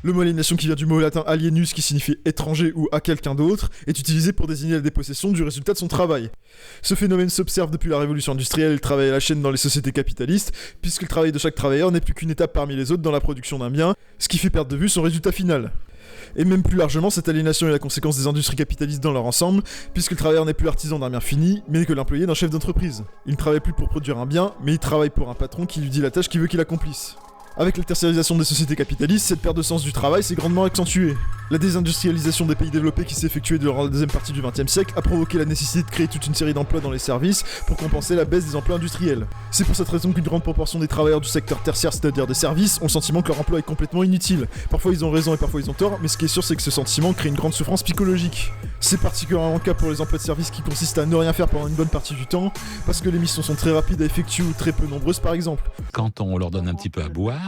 Le mot aliénation, qui vient du mot latin alienus, qui signifie étranger ou à quelqu'un d'autre, est utilisé pour désigner la dépossession du résultat de son travail. Ce phénomène s'observe depuis la révolution industrielle et le travail à la chaîne dans les sociétés capitalistes, puisque le travail de chaque travailleur n'est plus qu'une étape parmi les autres dans la production d'un bien, ce qui fait perdre de vue son résultat final. Et même plus largement, cette aliénation est la conséquence des industries capitalistes dans leur ensemble, puisque le travailleur n'est plus l'artisan d'un bien fini, mais que l'employé d'un chef d'entreprise. Il ne travaille plus pour produire un bien, mais il travaille pour un patron qui lui dit la tâche qu'il veut qu'il accomplisse. Avec la tertiarisation des sociétés capitalistes, cette perte de sens du travail s'est grandement accentuée. La désindustrialisation des pays développés qui s'est effectuée durant la deuxième partie du XXe siècle a provoqué la nécessité de créer toute une série d'emplois dans les services pour compenser la baisse des emplois industriels. C'est pour cette raison qu'une grande proportion des travailleurs du secteur tertiaire, c'est-à-dire des services, ont le sentiment que leur emploi est complètement inutile. Parfois ils ont raison et parfois ils ont tort, mais ce qui est sûr c'est que ce sentiment crée une grande souffrance psychologique. C'est particulièrement le cas pour les emplois de service qui consistent à ne rien faire pendant une bonne partie du temps, parce que les missions sont très rapides à effectuer ou très peu nombreuses par exemple. Quand on leur donne un petit peu à boire,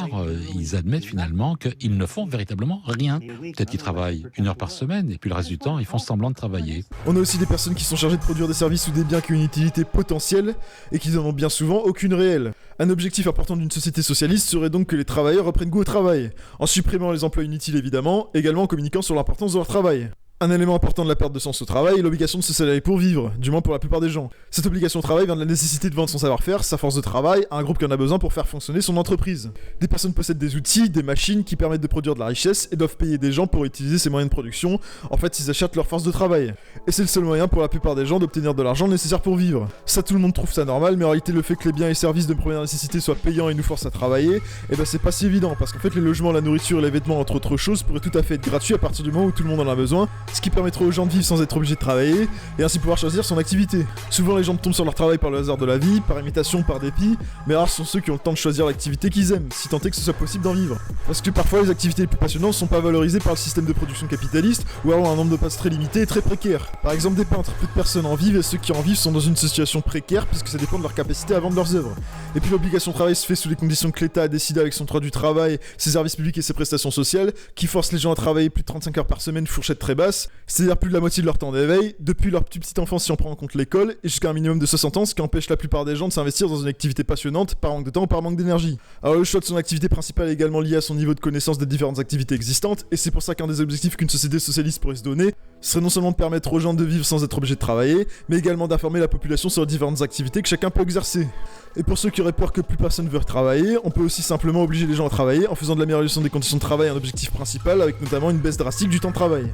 ils admettent finalement qu'ils ne font véritablement rien. Peut-être qu'ils travaillent 1 heure par semaine et puis le reste du temps ils font semblant de travailler. On a aussi des personnes qui sont chargées de produire des services ou des biens qui ont une utilité potentielle et qui n'en ont bien souvent aucune réelle. Un objectif important d'une société socialiste serait donc que les travailleurs reprennent goût au travail, en supprimant les emplois inutiles évidemment, également en communiquant sur l'importance de leur travail. Un élément important de la perte de sens au travail est l'obligation de se salarier pour vivre, du moins pour la plupart des gens. Cette obligation au travail vient de la nécessité de vendre son savoir-faire, sa force de travail, à un groupe qui en a besoin pour faire fonctionner son entreprise. Des personnes possèdent des outils, des machines qui permettent de produire de la richesse et doivent payer des gens pour utiliser ces moyens de production. En fait, ils achètent leur force de travail. Et c'est le seul moyen pour la plupart des gens d'obtenir de l'argent nécessaire pour vivre. Ça, tout le monde trouve ça normal, mais en réalité, le fait que les biens et services de première nécessité soient payants et nous forcent à travailler, c'est pas si évident, parce qu'en fait, les logements, la nourriture et les vêtements, entre autres choses, pourraient tout à fait être gratuits à partir du moment où tout le monde en a besoin, ce qui permettrait aux gens de vivre sans être obligé de travailler, et ainsi pouvoir choisir son activité. Souvent les gens tombent sur leur travail par le hasard de la vie, par imitation, par dépit, mais rares sont ceux qui ont le temps de choisir l'activité qu'ils aiment, si tant est que ce soit possible d'en vivre. Parce que parfois les activités les plus passionnantes sont pas valorisées par le système de production capitaliste, ou alors un nombre de postes très limité et très précaire. Par exemple des peintres, peu de personnes en vivent, et ceux qui en vivent sont dans une situation précaire puisque ça dépend de leur capacité à vendre leurs œuvres. Et puis l'obligation de travail se fait sous les conditions que l'État a décidé avec son droit du travail, ses services publics et ses prestations sociales, qui forcent les gens à travailler plus de 35 heures par semaine, fourchette très basse, c'est-à-dire plus de la moitié de leur temps d'éveil, depuis leur petite enfance si on prend en compte l'école, et jusqu'à un minimum de 60 ans, ce qui empêche la plupart des gens de s'investir dans une activité passionnante par manque de temps ou par manque d'énergie. Alors le choix de son activité principale est également lié à son niveau de connaissance des différentes activités existantes, et c'est pour ça qu'un des objectifs qu'une société socialiste pourrait se donner serait non seulement de permettre aux gens de vivre sans être obligés de travailler, mais également d'informer la population sur les différentes activités que chacun peut exercer. Et pour ceux qui auraient peur que plus personne veut travailler, on peut aussi simplement obliger les gens à travailler en faisant de l'amélioration des conditions de travail un objectif principal, avec notamment une baisse drastique du temps de travail.